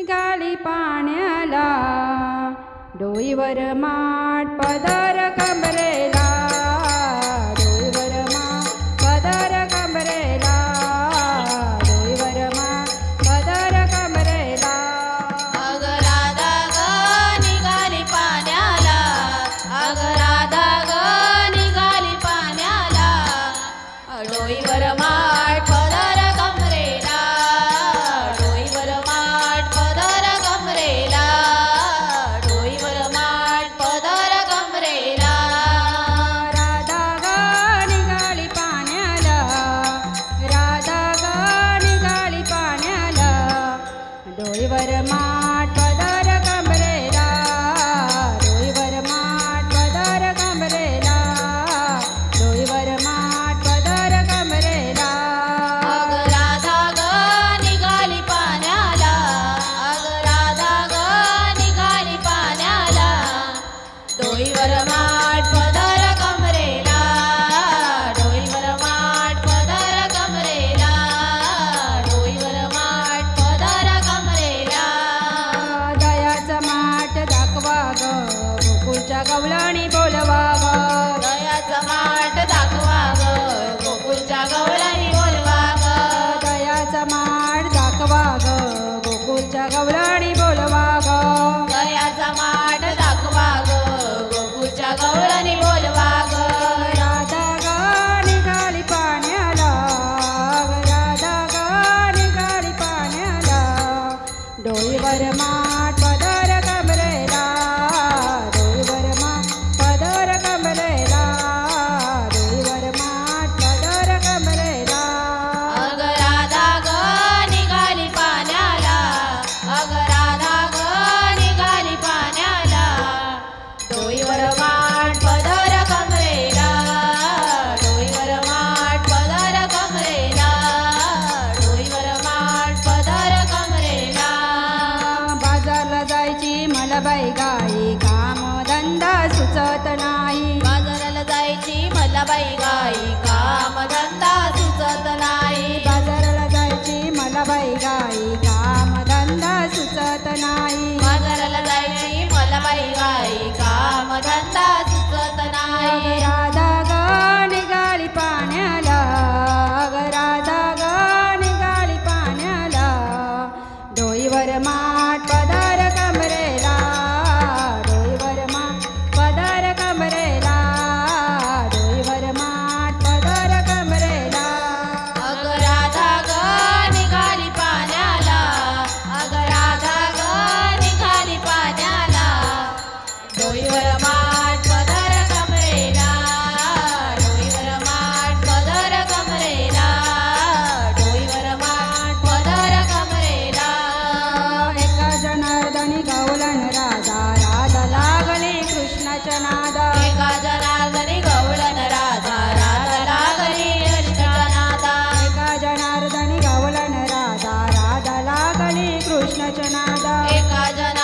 निघाली पाण्याला, डोईवर माठ पदर कंबरेला, डोईवर माठ पदर कंबरेला, डोईवर माठ पदर कंबरेला. अग राधा ग निघाली पाण्याला, अग राधा ग निघाली पाण्याला, डोईवर माठ पदर कंबरेला, डोईवर माठ पदर कंबरेला, डोईवर माठ पदर कंबरेला. राधा ग निघाली पाण्याला, राधा ग निघाली पाण्याला, डोईवर माठ पदर कंबरेला, डोईवर माठ पदर कंबरेला, डोईवर माठ पदर कंबरेला. अग राधा ग निघाली पाण्याला, अग राधा ग निघाली पाण्याला, डोईवर माठ पदर कंबरेला, डोईवर माठ पदर कंबरेला, डोईवर माठ पदर कंबरेला. दयाचा माठ दाखवा ग, गोकुळच्या गवळणी बोलवा ग, दयाचा माठ दाखवा ग, गोकुळच्या गवळणी बोलवा ग, दयाचा माठ दाखवा ग, गोकुळच्या गवळणी बोलवा ग. दयाचा माठ दाखवा ग, गोकुळच्या गवळणी बोलवा ग. राधा ग निघाली पाण्याला, राधा ग निघाली पाण्याला, डोईवर माठ पदर कंबरेला, डोईवर माठ पदर कंबरेला, डोईवर माठ पदर कंबरेला. अग राधा ग निघाली पाण्याला, अग राधा ग निघाली पाण्याला, डोईवर माठ पदर कंबरेला, डोईवर माठ पदर कंबरेला, डोईवर माठ पदर कंबरेला. बाजारला जायची मला बाई गाई, काम धंदा सुचत नाही, बाजाराला जायची मला बाई गाई, काम धंदा सुचत नाही, बाजाराला जायची मला बाई गाई, काम धंदा सुचत नाही. बाजाराला जायची मला बाई गाई, काम धंदा सुचत नाही. राधा ग निघाली पाण्याला, राधा ग निघाली पाण्याला, डोईवर माठ पदर कंबरेला, डोईवर माठ पदर कंबरेला, डोईवर माठ पदर कंबरेला. अग राधा ग निघाली पाण्याला, अग राधा ग निघाली पाण्याला, डोईवर माठ पदर कंबरेला, डोईवर माठ पदर कंबरेला, डोईवर माठ पदर कंबरेला. एका जनार्दनी गवलन राधा, राधा लागली कृष्णाच्या नादा, एका जनार्दनी गवळण राधा, राधा लागली कृष्णाच्या नादा, एका जनार्दनी गवलन राधा, राधा लागली कृष्णाच्या नादा. एका जना